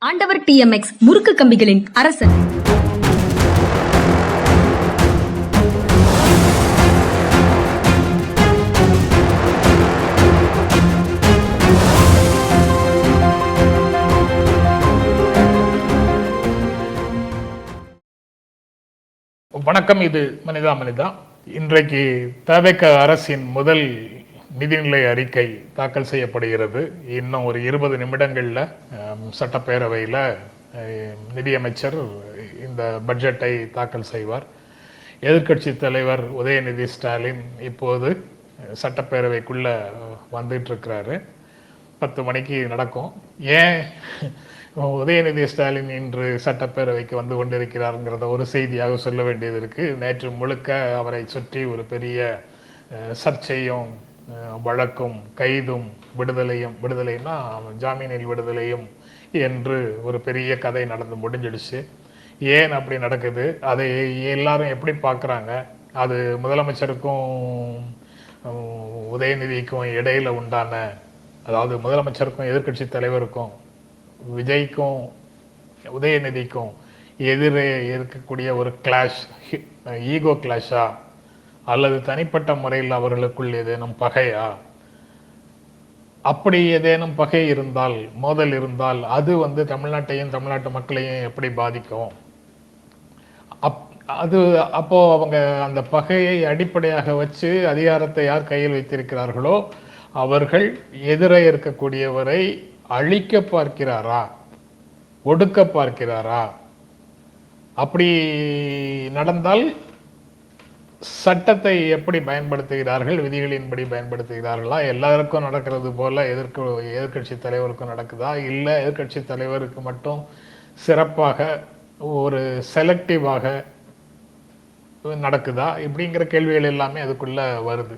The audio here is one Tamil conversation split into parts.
ஆண்டவர் TMX முறுக்கு கம்பிகளின் அரசன். வணக்கம். இது மனிதா மனிதா. இன்றைக்கு தவிக அரசின் முதல் நிதிநிலை அறிக்கை தாக்கல் செய்யப்படுகிறது. இன்னும் ஒரு 20 நிமிடங்கள்ல சட்டப்பேரவையில் நிதியமைச்சர் இந்த பட்ஜெட்டை தாக்கல் செய்வார். எதிர்க்கட்சி தலைவர் உதயநிதி ஸ்டாலின் இப்போது சட்டப்பேரவைக்குள்ள வந்துட்டு இருக்கிறாரு. 10 மணிக்கு நடக்கும். ஏன் உதயநிதி ஸ்டாலின் இன்று சட்டப்பேரவைக்கு வந்து கொண்டிருக்கிறாருங்கிறத ஒரு செய்தியாக சொல்ல வேண்டியது இருக்கு. நேற்று முழுக்க அவரை சுற்றி ஒரு பெரிய சர்ச்சையும் வழக்கும் கைதும் விடுதலைன்னா ஜாமீனில் விடுதலையும் என்று ஒரு பெரிய கதை நடந்து முடிஞ்சிடுச்சு. ஏன் அப்படி நடக்குது, அதை எல்லாரும் எப்படி பார்க்குறாங்க, அது முதலமைச்சருக்கும் உதயநிதிக்கும் இடையில உண்டான, அதாவது முதலமைச்சருக்கும் எதிர்க்கட்சி தலைவருக்கும் விஜய்க்கும் உதயநிதிக்கும் எதிரே இருக்கக்கூடிய ஒரு கிளாஷ், ஈகோ கிளாஷா அல்லது தனிப்பட்ட முறையில் அவர்களுக்குள் ஏதேனும் பகையா? அப்படி ஏதேனும் பகை இருந்தால், மோதல் இருந்தால், அது தமிழ்நாட்டையும் தமிழ்நாட்டு மக்களையும் எப்படி பாதிக்கும்? அப்போ அவங்க அந்த பகையை அடிப்படையாக வச்சு அதிகாரத்தை யார் கையில் வைத்திருக்கிறார்களோ அவர்கள் எதிரே இருக்கக்கூடியவரை அழிக்க பார்க்கிறாரா, ஒடுக்க பார்க்கிறாரா? அப்படி நடந்தால் சட்டத்தை எப்படி பயன்படுத்துகிறார்கள், விதிகளின்படி பயன்படுத்துகிறார்களா? எல்லாருக்கும் நடக்கிறது போல எதிர்க்கட்சி தலைவருக்கும் நடக்குதா, இல்லை எதிர்க்கட்சி தலைவருக்கு மட்டும் சிறப்பாக ஒரு செலக்டிவாக நடக்குதா? இப்படிங்கிற கேள்விகள் எல்லாமே அதுக்குள்ள வருது.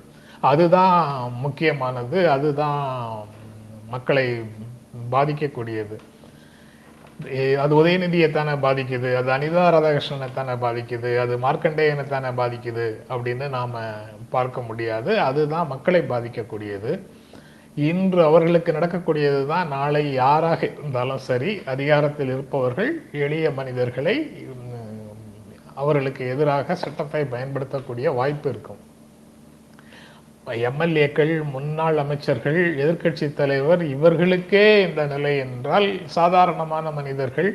அதுதான் முக்கியமானது, அதுதான் மக்களை பாதிக்கக்கூடியது. அது உதயநிதியை தானே பாதிக்குது, அது அனிதா ராதாகிருஷ்ணனை தானே பாதிக்குது, அது மார்க்கண்டேயனை தானே பாதிக்குது அப்படின்னு நாம பார்க்க முடியாது. அதுதான் மக்களை பாதிக்கக்கூடியது. இன்று அவர்களுக்கு நடக்கக்கூடியது தான் நாளை யாராக இருந்தாலும் சரி, அதிகாரத்தில் இருப்பவர்கள் எளிய மனிதர்களை அவர்களுக்கு எதிராக சட்டத்தை பயன்படுத்தக்கூடிய வாய்ப்பு இருக்கும். எம்எல்ஏக்கள், முன்னாள் அமைச்சர்கள், எதிர்க்கட்சி தலைவர், இவர்களுக்கே இந்த நிலை என்றால் சாதாரணமான மனிதர்கள்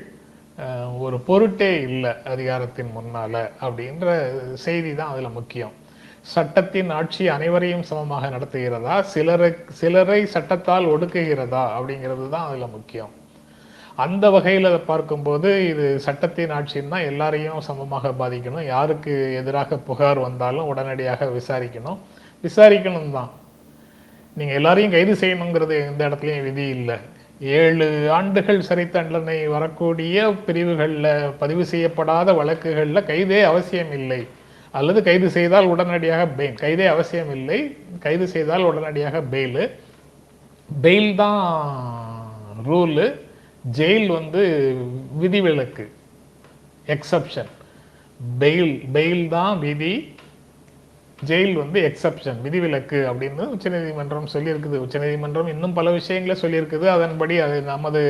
ஒரு பொருட்டே இல்லை அதிகாரத்தின் முன்னால அப்படின்ற செய்தி தான் அதுல முக்கியம். சட்டத்தின் ஆட்சி அனைவரையும் சமமாக நடத்துகிறதா, சிலரை சட்டத்தால் ஒடுக்குகிறதா அப்படிங்கிறது தான் அதுல முக்கியம். அந்த வகையில் அதை பார்க்கும்போது இது சட்டத்தின் ஆட்சின்னா எல்லாரையும் சமமாக பாதிக்கணும். யாருக்கு எதிராக புகார் வந்தாலும் உடனடியாக விசாரிக்கணும் தான். நீங்க எல்லாரையும் கைது செய்யணுங்கிறது எந்த இடத்துலையும் விதி இல்லை. 7 ஆண்டுகள் சிறை தண்டனை வரக்கூடிய பிரிவுகளில் பதிவு செய்யப்படாத வழக்குகளில் கைதே அவசியம் இல்லை, அல்லது கைது செய்தால் உடனடியாக பெயில். கைதே அவசியம் இல்லை, கைது செய்தால் உடனடியாக பெயில் தான் ரூலு. ஜெயில் விதிவிலக்கு, எக்ஸப்ஷன். பெயில் தான் விதி, ஜெயில் எக்ஸப்ஷன், விதிவிலக்கு அப்படின்னு உச்சநீதிமன்றம் சொல்லியிருக்குது. உச்சநீதிமன்றம் இன்னும் பல விஷயங்களை சொல்லியிருக்குது. அதன்படி அது நமது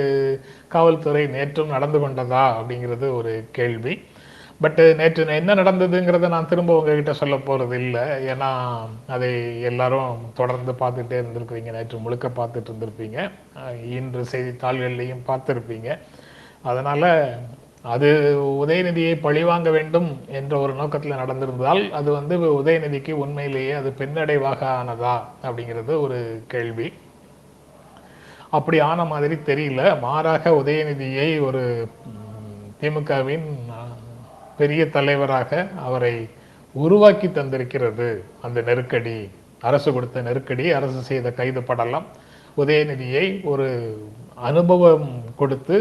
காவல்துறை நேற்றும் நடந்து கொண்டதா அப்படிங்கிறது ஒரு கேள்வி. பட் நேற்று என்ன நடந்ததுங்கிறத நான் திரும்ப உங்ககிட்ட சொல்ல போறது இல்லை. ஏன்னா அதை எல்லாரும் தொடர்ந்து பார்த்துட்டே இருந்திருக்கிறீங்க, நேற்று முழுக்க பார்த்துட்டு இருந்திருப்பீங்க, இன்று செய்தித்தாள்கள்லையும் பார்த்துருப்பீங்க. அதனால அது உதயநிதியை பழிவாங்க வேண்டும் என்ற ஒரு நோக்கத்தில் நடந்திருந்தால் அது உதயநிதிக்கு உண்மையிலேயே அது பின்னடைவாக ஆனதா அப்படிங்கிறது ஒரு கேள்வி. அப்படி ஆன மாதிரி தெரியல. மாறாக உதயநிதியை ஒரு திமுகவின் பெரிய தலைவராக அவரை உருவாக்கி தந்திருக்கிறது அந்த நெருக்கடி, அரசு கொடுத்த நெருக்கடி, அரசு செய்த கைது படலம் உதயநிதியை ஒரு அனுபவம் கொடுத்து,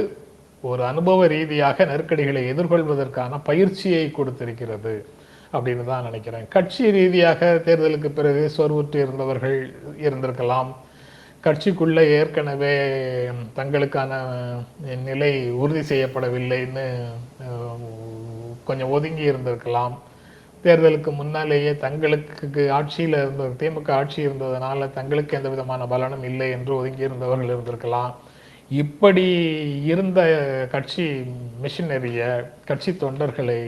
ஒரு அனுபவ ரீதியாக நெருக்கடிகளை எதிர்கொள்வதற்கான பயிற்சியை கொடுத்திருக்கிறது அப்படின்னு தான் நினைக்கிறேன். கட்சி ரீதியாக தேர்தலுக்கு பிறகு சோர்வுற்று இருந்தவர்கள் இருந்திருக்கலாம். கட்சிக்குள்ள ஏற்கனவே தங்களுக்கான நிலை உறுதி செய்யப்படவில்லைன்னு கொஞ்சம் ஒதுங்கி இருந்திருக்கலாம். தேர்தலுக்கு முன்னாலேயே தங்களுக்கு ஆட்சியில் திமுக ஆட்சி இருந்ததுனால தங்களுக்கு எந்த விதமான பலனும் இல்லை என்று ஒதுங்கி இருந்தவர்கள் இருந்திருக்கலாம். இப்படி இருந்த கட்சி மிஷினரிய, கட்சி தொண்டர்களை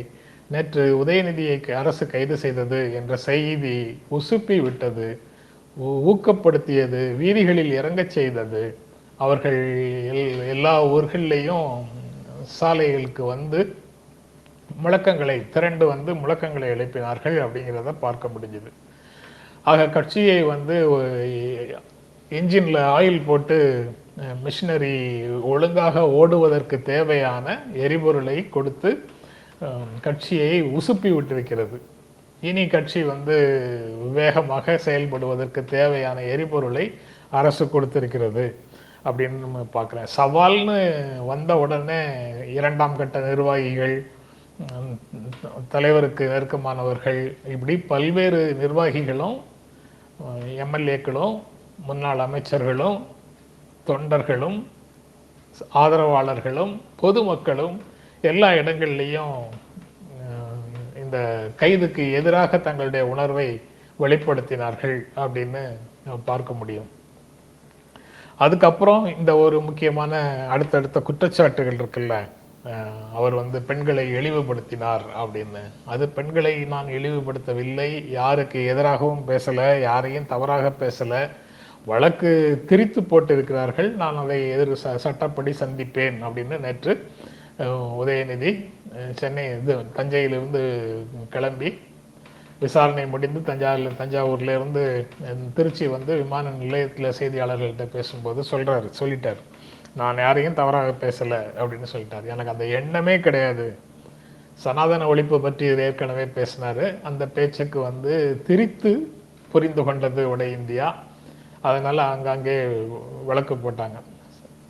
நேற்று உதயநிதியை அரசு கைது செய்தது என்ற செய்தி உசுப்பி விட்டது, ஊக்கப்படுத்தியது, வீதிகளில் இறங்கச் செய்தது. அவர்கள் எல்லா ஊர்களிலையும் சாலைகளுக்கு வந்து முழக்கங்களை திரண்டு வந்து முழக்கங்களை எழுப்பினார்கள் அப்படிங்கிறத பார்க்க முடிஞ்சுது. ஆக கட்சியை வந்து என்ஜின்ல ஆயில் போட்டு மிஷினரி ஒழுங்காக ஓடுவதற்கு தேவையான எரிபொருளை கொடுத்து கட்சியை உசுப்பி விட்டிருக்கிறது. இனி கட்சி வந்து வேகமாக செயல்படுவதற்கு தேவையான எரிபொருளை அரசு கொடுத்திருக்கிறது அப்படின்னு நம்ம பார்க்குறேன். சவால்னு வந்த உடனே 2ஆம் கட்ட நிர்வாகிகள், தலைவருக்கு நெருக்கமானவர்கள், இப்படி பல்வேறு நிர்வாகிகளும், எம்எல்ஏக்களும், முன்னாள் அமைச்சர்களும், தொண்டர்களும், ஆதரவாளர்களும், பொதுமக்களும் எல்லா இடங்கள்லையும் இந்த கைதுக்கு எதிராக தங்களுடைய உணர்வை வெளிப்படுத்தினார்கள் அப்படின்னு பார்க்க முடியும். அதுக்கப்புறம் இந்த ஒரு முக்கியமான அடுத்தடுத்த குற்றச்சாட்டுகள் இருக்குல்ல, அவர் வந்து பெண்களை இழிவுபடுத்தினார் அப்படின்னு. அது பெண்களை நான் இழிவுபடுத்தவில்லை, யாருக்கு எதிராகவும் பேசல, யாரையும் தவறாக பேசல. வழக்கு திரித்து போட்டு இருக்கிறார்கள், நான் அதை சட்டப்படி சந்திப்பேன் அப்படின்னு நேற்று உதயநிதி சென்னை தஞ்சையிலிருந்து கிளம்பி விசாரணை முடிந்து தஞ்சாவூர்ல இருந்து திருச்சி வந்து விமான நிலையத்தில் செய்தியாளர்கள்ட்ட பேசும்போது சொல்லிட்டார், நான் யாரையும் தவறாக பேசலை அப்படின்னு சொல்லிட்டார். எனக்கு அந்த எண்ணமே கிடையாது. சனாதன ஒழிப்பு பற்றி ஏற்கனவே பேசினாரு, அந்த பேச்சுக்கு வந்து திரித்து புரிந்து கொண்டது வட இந்தியா. அதனால அங்கங்கே வழக்கு போட்டாங்க.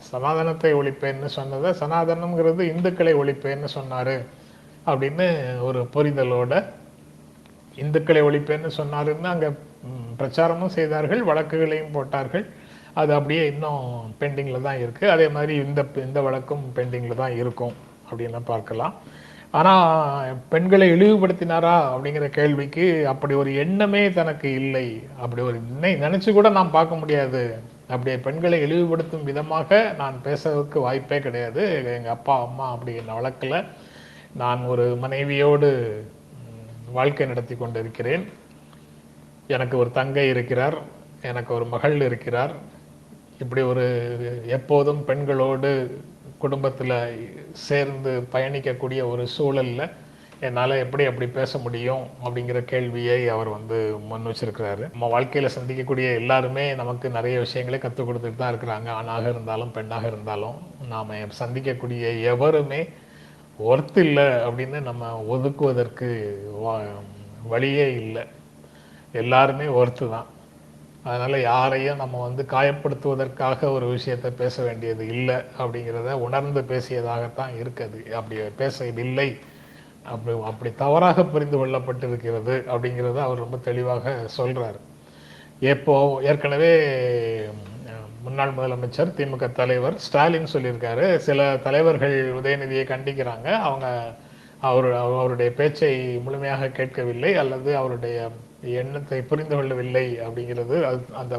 சனாதனத்தை ஒழிப்பேன்னு சொன்னதை சனாதனம்ங்கிறது இந்துக்களை ஒழிப்பேன்னு சொன்னாரு அப்படின்னு ஒரு புரிதலோட இந்துக்களை ஒழிப்பேன்னு சொன்னாருன்னு அங்கே பிரச்சாரமும் செய்தார்கள், வழக்குகளையும் போட்டார்கள். அது அப்படியே இன்னும் பெண்டிங்கில் தான் இருக்குது. அதே மாதிரி இந்த வழக்கும் பெண்டிங்கில் தான் இருக்கும் அப்படின்னு பார்க்கலாம். ஆனால் பெண்களை இழிவுபடுத்தினாரா அப்படிங்கிற கேள்விக்கு அப்படி ஒரு எண்ணமே தனக்கு இல்லை, அப்படி ஒரு நினைச்சு கூட நான் பார்க்க முடியாது. அப்படியே பெண்களை இழிவுபடுத்தும் விதமாக நான் பேசுறதுக்கு வாய்ப்பே கிடையாது. எங்கள் அப்பா அம்மா அப்படி என்ன வழக்கில் நான் ஒரு மனைவியோடு வாழ்க்கை நடத்தி கொண்டிருக்கிறேன். எனக்கு ஒரு தங்கை இருக்கிறார், எனக்கு ஒரு மகள் இருக்கிறார். இப்படி ஒரு எப்போதும் பெண்களோடு குடும்பத்தில் சேர்ந்து பயணிக்கக்கூடிய ஒரு சூழலில் என்னால் எப்படி அப்படி பேச முடியும் அப்படிங்கிற கேள்வியை அவர் வந்து முன் வச்சிருக்கிறாரு. நம்ம வாழ்க்கையில் சந்திக்கக்கூடிய எல்லாருமே நமக்கு நிறைய விஷயங்களை கற்றுக் கொடுத்துட்டு தான் இருக்கிறாங்க. ஆணாக இருந்தாலும் பெண்ணாக இருந்தாலும் நாம் சந்திக்கக்கூடிய எவருமே ஒர்த்து இல்லை அப்படின்னு நம்ம ஒதுக்குவதற்கு வழியே இல்லை. எல்லாருமே ஒர்த்து தான். அதனால் யாரையும் நம்ம வந்து காயப்படுத்துவதற்காக ஒரு விஷயத்தை பேச வேண்டியது இல்லை அப்படிங்கிறத உணர்ந்து பேசியதாகத்தான் இருக்குது. அப்படி பேசவில்லை, அப்படி தவறாக புரிந்து கொள்ளப்பட்டிருக்கிறது அப்படிங்கிறத அவர் ரொம்ப தெளிவாக சொல்கிறார். ஏற்கனவே முன்னாள் முதலமைச்சர் திமுக தலைவர் ஸ்டாலின் சொல்லியிருக்காரு, சில தலைவர்கள் உதயநிதியை கண்டிக்கிறாங்க, அவருடைய பேச்சை முழுமையாக கேட்கவில்லை அல்லது அவருடைய எண்ணத்தை புரிந்து கொள்ளவில்லை அப்படிங்கிறது அந்த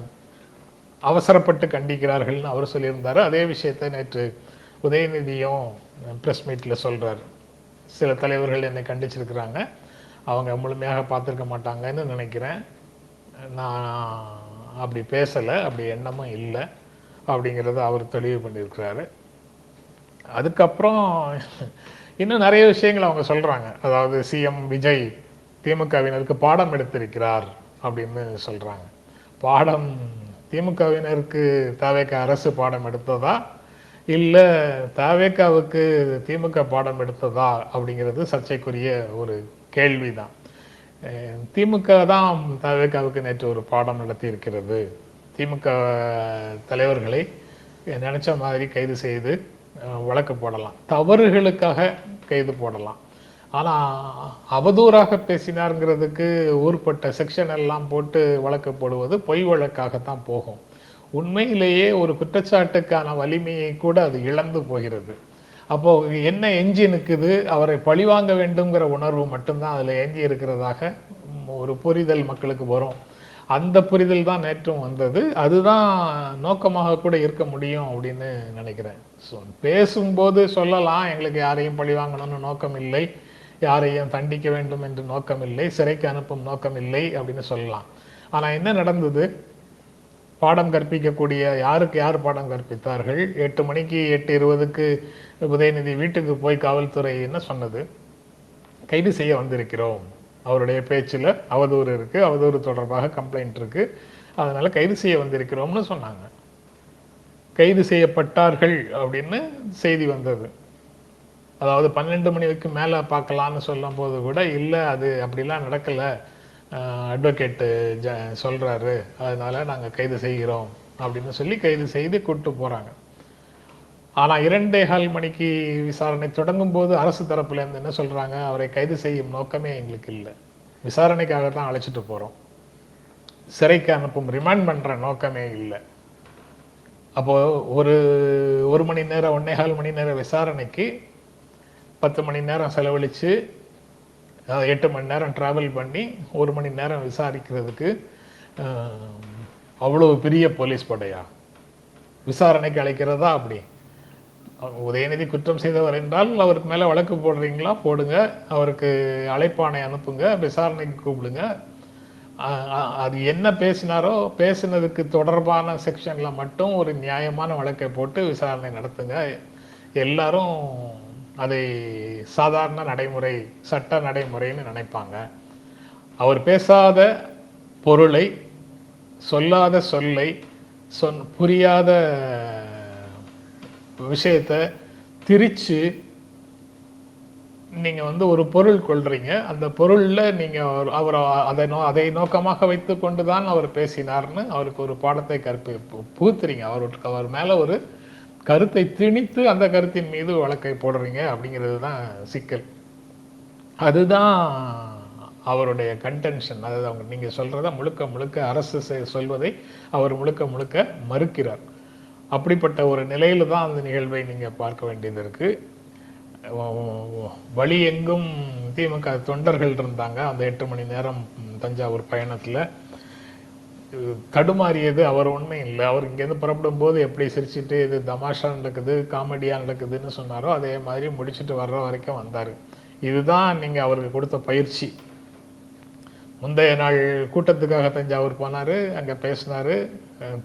அவசரப்பட்டு கண்டிக்கிறார்கள்னு அவர் சொல்லியிருந்தாரு. அதே விஷயத்தை நேற்று உதயநிதியும் ப்ரெஸ் மீட்டில் சொல்கிறார். சில தலைவர்கள் என்னை கண்டிச்சிருக்கிறாங்க, அவங்க முழுமையாக பார்த்துருக்க மாட்டாங்கன்னு நினைக்கிறேன், நான் அப்படி பேசலை, அப்படி எண்ணமும் இல்லை அப்படிங்கிறத அவர் தெளிவு பண்ணியிருக்கிறாரு. அதுக்கப்புறம் இன்னும் நிறைய விஷயங்கள் அவங்க சொல்கிறாங்க. அதாவது சிஎம் விஜய் திமுகவினருக்கு பாடம் எடுத்திருக்கிறார் அப்படின்னு சொல்கிறாங்க. பாடம் திமுகவினருக்கு தவேக அரசு பாடம் எடுத்ததா இல்லை தவேகாவுக்கு திமுக பாடம் எடுத்ததா அப்படிங்கிறது சர்ச்சைக்குரிய ஒரு கேள்வி தான். திமுக தான் தவேகாவுக்கு நேற்று ஒரு பாடம் நடத்தி இருக்கிறது. திமுக தலைவர்களை நினைச்ச மாதிரி கைது செய்து வழக்கு போடலாம், தவறுகளுக்காக கைது போடலாம். ஆனால் அவதூறாக பேசினாருங்கிறதுக்கு ஊர்பட்ட செக்ஷன் எல்லாம் போட்டு வழக்கு போடுவது பொய் வழக்காகத்தான் போகும். உண்மையிலேயே ஒரு குற்றச்சாட்டுக்கான வலிமையை கூட அது இழந்து போகிறது. அப்போ என்ன எஞ்சி நிற்குது? அவரை பழிவாங்க வேண்டும்ங்கிற உணர்வு மட்டும்தான் அதில் எஞ்சி இருக்கிறதாக ஒரு புரிதல் மக்களுக்கு வரும். அந்த புரிதல் தான் நேற்றும் வந்தது. அதுதான் நோக்கமாக கூட இருக்க முடியும் அப்படின்னு நினைக்கிறேன். பேசும்போது சொல்லலாம், எங்களுக்கு யாரையும் பழி வாங்கணும்னு நோக்கம் இல்லை, யாரையும் தண்டிக்க வேண்டும் என்று நோக்கம் இல்லை, சிறைக்கு அனுப்பும் நோக்கம் இல்லை அப்படின்னு சொல்லலாம். ஆனா என்ன நடந்தது? பாடம் கற்பிக்கக்கூடிய யாருக்கு யார் பாடம் கற்பித்தார்கள்? 8 மணிக்கு 8:20க்கு உதயநிதி வீட்டுக்கு போய் காவல்துறை என்ன சொன்னது? கைது செய்ய வந்திருக்கிறோம், அவருடைய பேச்சில் அவதூறு இருக்கு, அவதூறு தொடர்பாக கம்ப்ளைண்ட் இருக்கு, அதனால கைது செய்ய வந்திருக்கிறோம்னு சொன்னாங்க. கைது செய்யப்பட்டார்கள் அப்படின்னு செய்தி வந்தது. அதாவது 12 மணிக்கு மேலே பார்க்கலான்னு சொல்லும் போது கூட இல்லை, அது அப்படிலாம் நடக்கலை, அட்வொகேட்டு சொல்றாரு, அதனால நாங்கள் கைது செய்கிறோம் அப்படின்னு சொல்லி கைது செய்து கூப்பிட்டு போறாங்க. ஆனால் 2:15 மணிக்கு விசாரணை தொடங்கும் போது அரசு தரப்புல இருந்து என்ன சொல்றாங்க? அவரை கைது செய்யும் நோக்கமே எங்களுக்கு இல்லை, விசாரணைக்காக தான் அழைச்சிட்டு போறோம், சிறைக்கு அனுப்பும் ரிமாண்ட் பண்ற நோக்கமே இல்லை. அப்போ ஒரு மணி நேரம் 1.25 மணி நேரம் விசாரணைக்கு 10 மணி நேரம் செலவழிச்சு 8 மணி நேரம் டிராவல் பண்ணி 1 மணி நேரம் விசாரிக்கிறதுக்கு அவ்வளவு பெரிய போலீஸ் படையா? விசாரணைக்கு அழைக்கிறதா? அப்படி உதயநிதி குற்றம் செய்தவர் என்றால் அவருக்கு மேல வழக்கு போடுறீங்களா? போடுங்க, அவருக்கு அழைப்பாணை அனுப்புங்க, விசாரணைக்கு கூப்பிடுங்க. அது என்ன பேசினாரோ பேசினதுக்கு தொடர்பான செக்ஷன்ல மட்டும் ஒரு நியாயமான வழக்கை போட்டு விசாரணை நடத்துங்க. எல்லாரும் அதை சாதாரண நடைமுறை, சட்ட நடைமுறைன்னு நினைப்பாங்க. அவர் பேசாத பொருளை, சொல்லாத சொல்லை, புரியாத விஷயத்தை திரிச்சு நீங்க ஒரு பொருள் கொள்றீங்க. அந்த பொருள்ல நீங்க அவர் அதை நோக்கமாக வைத்து கொண்டுதான் அவர் பேசினார்னு அவருக்கு ஒரு பாடத்தை புகுத்துறீங்க. அவர் மேல ஒரு கருத்தை திணித்து அந்த கருத்தின் மீது வழக்கை போடுறீங்க அப்படிங்கிறது தான் சிக்கல். அதுதான் அவருடைய கன்டென்ஷன். அதாவது நீங்க சொல்றத முழுக்க முழுக்க அரசு சொல்வதை அவர் முழுக்க முழுக்க மறுக்கிறார். அப்படிப்பட்ட ஒரு நிலையில தான் அந்த நிகழ்வை நீங்க பார்க்க வேண்டியது இருக்கு. வழி எங்கும் திமுக தொண்டர்கள் இருந்தாங்க. அந்த 8 மணி நேரம் தஞ்சாவூர் பயணத்துல தடுமாறியது அவர் ஒண்ணும் இல்லை. அவர் இங்கேருந்து புறப்படும் போது எப்படி சிரிச்சுட்டு இது தமாஷா நடக்குது, காமெடியா நடக்குதுன்னு சொன்னாரோ அதே மாதிரி முடிச்சுட்டு வர்ற வரைக்கும் வந்தாரு. இதுதான் நீங்க அவருக்கு கொடுத்த பயிற்சி. முந்தைய நாள் கூட்டத்துக்காக தஞ்சாவூர் போனாரு, அங்க பேசினாரு,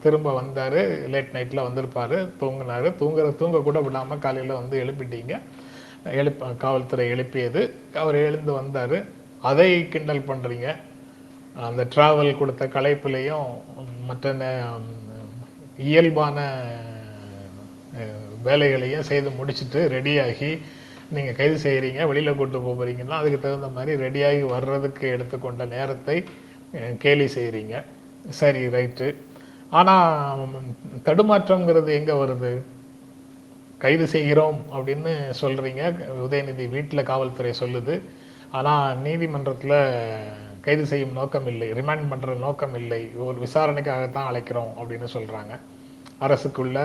திரும்ப வந்தாரு, லேட் நைட்ல வந்திருப்பாரு, தூங்கினாரு, தூங்க கூட விடாம காலையில எழுப்பிட்டீங்க, காவல்துறை எழுப்பியது, அவர் எழுந்து வந்தாரு, அதை கிண்டல் பண்றீங்க. அந்த டிராவல் கொடுத்த களைப்புலையும் மற்ற இயல்பான வேலைகளையும் செய்து முடிச்சுட்டு ரெடியாகி நீங்க கைது செய்யறீங்க, வெளியில கூட்டு போறீங்கன்னா அதுக்கு தகுந்த மாதிரி ரெடியாகி வர்றதுக்கு எடுத்துக்கொண்ட நேரத்தை கேலி செய்யறீங்க. சரி, ரைட்டு. ஆனா தடுமாற்றம்ங்கிறது எங்க வருது? கைது செய்கிறோம் அப்படின்னு சொல்றீங்க, உதயநிதி வீட்டுல காவல்துறை சொல்லுது. ஆனா நீதிமன்றத்துல கைது செய்யும் நோக்கம் இல்லை, ரிமாண்ட் பண்ற நோக்கம் இல்லை, ஒரு விசாரணைக்காகத்தான் அழைக்கிறோம் அப்படின்னு சொல்றாங்க. அரசுக்குள்ள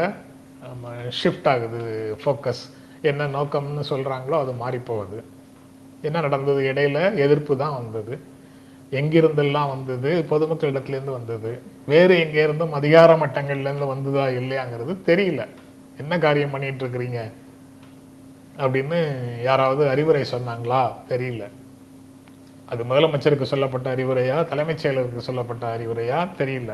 ஷிஃப்ட் ஆகுது ஃபோக்கஸ். என்ன நோக்கம்னு சொல்றாங்களோ அது மாறி போகுது. என்ன நடந்தது? இடையில எதிர்ப்பு தான் வந்தது. எங்கிருந்தெல்லாம் வந்தது? பொதுமக்களிடத்திலேருந்து வந்தது. வேறு எங்க இருந்தும் அதிகார மட்டங்கள்ல இருந்து வந்ததா இல்லையாங்கிறது தெரியல. என்ன காரியம் பண்ணிட்டு இருக்கிறீங்க அப்படின்னு யாராவது அறிவுரை சொன்னாங்களா? தெரியல. அது முதலமைச்சருக்கு சொல்லப்பட்ட அறிவுரையா, தலைமைச் செயலருக்கு சொல்லப்பட்ட அறிவுரையா? தெரியல.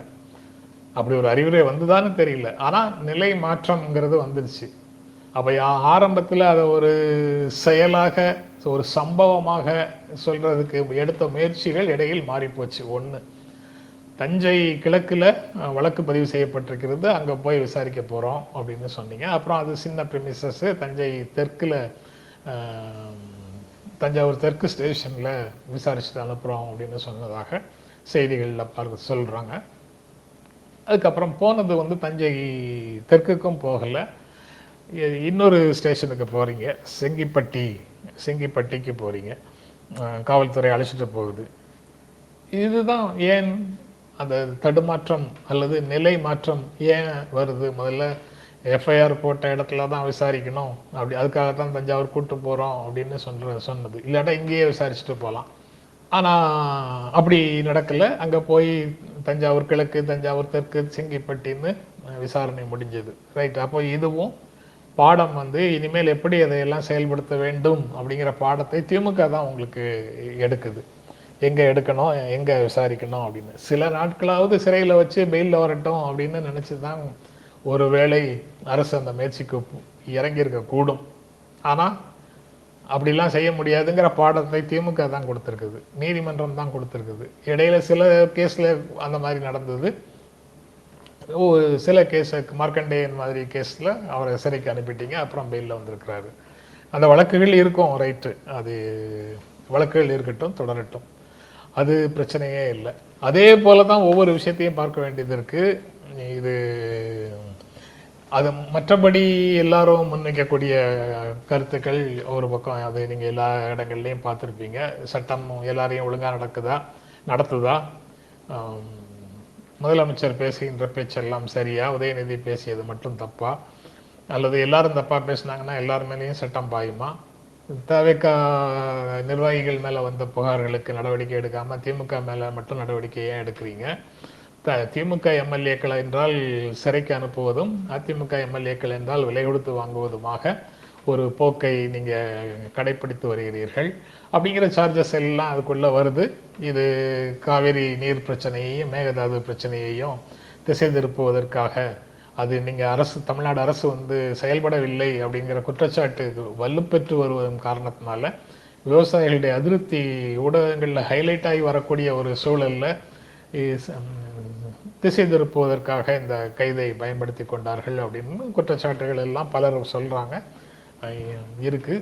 அப்படி ஒரு அறிவுரை வந்துதான்னு தெரியல. ஆனா நிலை மாற்றம்ங்கிறது வந்துருச்சு. அப்ப ஆரம்பத்துல அதை ஒரு செயலாக, ஒரு சம்பவமாக சொல்றதுக்கு எடுத்த முயற்சிகள் இடையில் மாறி போச்சு. ஒண்ணு, தஞ்சை கிழக்குல வழக்கு பதிவு செய்யப்பட்டிருக்கிறது, அங்க போய் விசாரிக்க போறோம் அப்படின்னு சொன்னீங்க. அப்புறம் அது சின்ன பிரிமிசஸ், தஞ்சை தெற்குல தஞ்சாவூர் தெற்கு ஸ்டேஷன்ல விசாரிச்சுட்டு அனுப்புறோம் அப்படின்னு சொன்னதாக செய்திகள்ல பார்க்க சொல்றாங்க. அதுக்கப்புறம் போனது தஞ்சை தெற்குக்கும் போகல, இன்னொரு ஸ்டேஷனுக்கு போறீங்க, செங்கிப்பட்டிக்கு போறீங்க, காவல்துறை அழைச்சிட்டு போகுது. இதுதான் ஏன் அந்த தடுமாற்றம் அல்லது நிலை மாற்றம் ஏன் வருது? முதல்ல எஃப்ஐஆர் போட்ட இடத்துல தான் விசாரிக்கணும், அப்படி அதுக்காகத்தான் தஞ்சாவூர் கூட்டு போறோம் அப்படின்னு சொன்னது. இல்லாட்டா இங்கேயே விசாரிச்சுட்டு போகலாம். ஆனா அப்படி நடக்கல. அங்க போய் தஞ்சாவூர் கிழக்கு, தஞ்சாவூர் தெற்கு, செங்கிப்பட்டின்னு விசாரணை முடிஞ்சது. ரைட். அப்போ இதுவும் பாடம் வந்து இனிமேல் எப்படி அதையெல்லாம் செயல்படுத்த வேண்டும் அப்படிங்கிற பாடத்தை திமுக தான் உங்களுக்கு எடுக்குது. எங்க எடுக்கணும், எங்க விசாரிக்கணும் அப்படின்னு. சில நாட்களாவது சிறையில் வச்சு பெயிலில் வரட்டும் அப்படின்னு நினைச்சு தான் ஒருவேளை அரசு அந்த முயற்சிக்கு இறங்கியிருக்க கூடும். ஆனால் அப்படிலாம் செய்ய முடியாதுங்கிற பாடத்தை திமுக தான் கொடுத்துருக்குது, நீதிமன்றம் தான் கொடுத்துருக்குது. இடையில சில கேஸில் அந்த மாதிரி நடந்தது. சில கேஸ் மார்க்கண்டேயன் மாதிரி கேஸில் அவரை சிறைக்கு அனுப்பிட்டீங்க, அப்புறம் பெயிலில் வந்திருக்கிறாரு. அந்த வழக்குகள் இருக்கும், ரைட்டு. அது வழக்குகள் இருக்கட்டும், தொடரட்டும், அது பிரச்சனையே இல்லை. அதே போல தான் ஒவ்வொரு விஷயத்தையும் பார்க்க வேண்டியது இருக்கு. இது அது மற்றபடி எல்லாரும் முன்வைக்கக்கூடிய கருத்துக்கள் ஒரு பக்கம், அது நீங்கள் எல்லா இடங்கள்லையும் பார்த்துருப்பீங்க. சட்டம் எல்லாரையும் ஒழுங்காக நடத்துதா, முதலமைச்சர் பேசுகின்ற பேச்செல்லாம் சரியா, உதயநிதி பேசியது மட்டும் தப்பா, அல்லது எல்லாரும் தப்பா பேசினாங்கன்னா எல்லாரும் மேலேயும் சட்டம் பாயுமா, தவிக நிர்வாகிகள் மேலே வந்த புகார்களுக்கு நடவடிக்கை எடுக்காம திமுக மேலே மட்டும் நடவடிக்கை ஏன் எடுக்கிறீங்க? திமுக எம்எல்ஏக்கள் என்றால் சிறைக்கு அனுப்புவதும், அதிமுக எம்எல்ஏக்கள் என்றால் விலை கொடுத்து வாங்குவதுமாக ஒரு போக்கை நீங்க கடைபிடித்து வருகிறீர்கள் அப்படிங்கிற சார்ஜஸ் எல்லாம் அதுக்குள்ள வருது. இது காவிரி நீர் பிரச்சனையையும் மேகதாது பிரச்சனையையும் திசை திருப்புவதற்காக, அது நீங்க தமிழ்நாடு அரசு வந்து செயல்படவில்லை அப்படிங்கிற குற்றச்சாட்டு வலுப்பெற்று வருவதன் காரணத்தினால விவசாயிகளுடைய அதிருப்தி ஊடகங்களில் ஹைலைட் ஆகி வரக்கூடிய ஒரு சூழல்ல திசை திருப்புவதற்காக இந்த கைதை பயன்படுத்தி கொண்டார்கள் அப்படின்னு குற்றச்சாட்டுகள் எல்லாம் பலர் சொல்றாங்க. இருக்கு.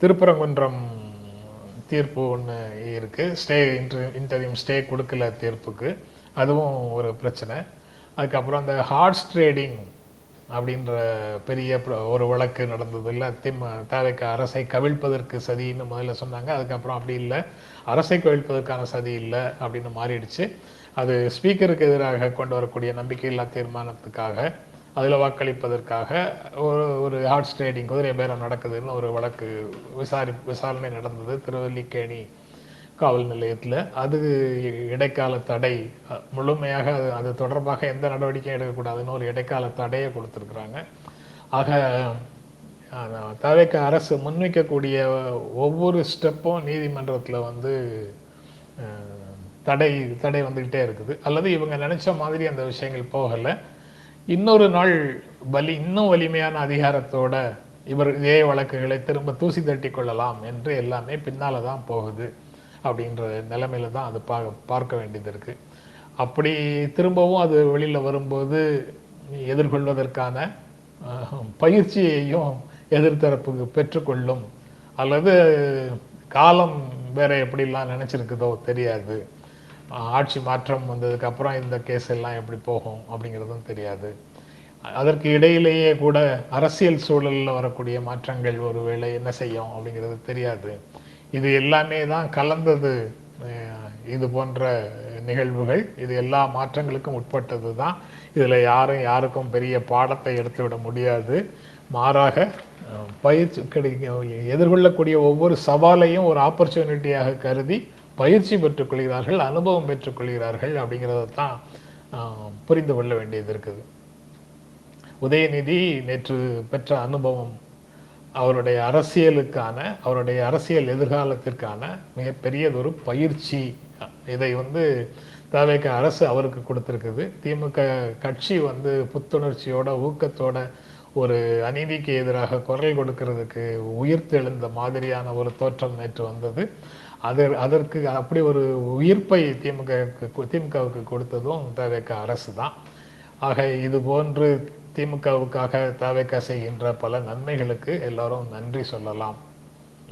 திருப்பரங்குன்றம் தீர்ப்பு ஒன்று இருக்கு, இன்டரிம் ஸ்டே கொடுக்கல தீர்ப்புக்கு, அதுவும் ஒரு பிரச்சனை. அதுக்கப்புறம் அந்த ஹார்ஸ் ட்ரேடிங் அப்படின்ற பெரிய ஒரு வழக்கு நடந்தது இல்லை, தேவைக்கு அரசை கவிழ்ப்பதற்கு சதின்னு முதல்ல சொன்னாங்க. அதுக்கப்புறம் அப்படி இல்லை, அரசை கவிழ்ப்பதற்கான சதி இல்லை அப்படின்னு மாறிடுச்சு. அது ஸ்பீக்கருக்கு எதிராக கொண்டு வரக்கூடிய நம்பிக்கையில்லா தீர்மானத்துக்காக, அதில் வாக்களிப்பதற்காக ஒரு ஹார்ஸ் ட்ரேடிங், குதிரை பேரம் நடக்குதுன்னு ஒரு வழக்கு விசாரணை நடந்தது திருவல்லிக்கேணி காவல் நிலையத்தில். அது இடைக்கால தடை, முழுமையாக அது தொடர்பாக எந்த நடவடிக்கையும் எடுக்கக்கூடாதுன்னு ஒரு இடைக்கால தடையை கொடுத்துருக்குறாங்க. ஆக தவிக அரசு முன்வைக்கக்கூடிய ஒவ்வொரு ஸ்டெப்பும் நீதிமன்றத்தில் வந்து தடை வந்துகிட்டே இருக்குது. அல்லது இவங்க நினைச்ச மாதிரி அந்த விஷயங்கள் போகலை. இன்னொரு நாள் இன்னும் வலிமையான அதிகாரத்தோட இதே வழக்குகளை திரும்ப தூசி தட்டி கொள்ளலாம் என்று எல்லாமே பின்னால தான் போகுது அப்படின்ற நிலைமையில தான் அது பார்க்க வேண்டியது இருக்கு. அப்படி திரும்பவும் அது வெளியில வரும்போது எதிர்கொள்வதற்கான பயிற்சியையும் எதிர்த்தரப்புக்கு பெற்றுக்கொள்ளும், அல்லது காலம் வேற எப்படிலாம் நினைச்சிருக்குதோ தெரியாது. ஆட்சி மாற்றம் வந்ததுக்கு அப்புறம் இந்த கேஸ் எல்லாம் எப்படி போகும் அப்படிங்கிறதும் தெரியாது. அதற்கு இடையிலேயே கூட அரசியல் சூழலில் வரக்கூடிய மாற்றங்கள் ஒருவேளை என்ன செய்யும் அப்படிங்கிறது தெரியாது. இது எல்லாமே தான் கலந்தது. இது போன்ற நிகழ்வுகள், இது எல்லா மாற்றங்களுக்கும் உட்பட்டது தான். இதில் யாருக்கும் பெரிய பாடத்தை எடுத்துவிட முடியாது. மாறாக பயிற்சி எதிர்கொள்ளக்கூடிய ஒவ்வொரு சவாலையும் ஒரு ஆப்பர்ச்சுனிட்டியாக கருதி பயிற்சி பெற்றுக்கொள்கிறார்கள், அனுபவம் பெற்றுக்கொள்கிறார்கள் அப்படிங்கிறத தான் புரிந்து கொள்ள வேண்டியது இருக்குது. உதயநிதி நேற்று பெற்ற அனுபவம் அவருடைய அரசியல் எதிர்காலத்திற்கான மிகப்பெரியதொரு பயிற்சி. இதை வந்து தவிக அரசு அவருக்கு கொடுத்திருக்குது. திமுக கட்சி வந்து புத்துணர்ச்சியோட ஊக்கத்தோட ஒரு அநீதிக்கு எதிராக குரல் கொடுக்கிறதுக்கு உயிர்த்தெழுந்த மாதிரியான ஒரு தோற்றம் நேற்று வந்தது. அதற்கு அப்படி ஒரு உயிர்ப்பை திமுகவுக்கு கொடுத்ததும் தவிக அரசு தான். ஆக இது போன்று திமுகவுக்காக தவிக செய்கின்ற பல நன்மைகளுக்கு எல்லாரும் நன்றி சொல்லலாம்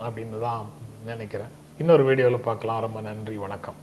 அப்படின்னு தான் நினைக்கிறேன். இன்னொரு வீடியோவில் பார்க்கலாம். ரொம்ப நன்றி, வணக்கம்.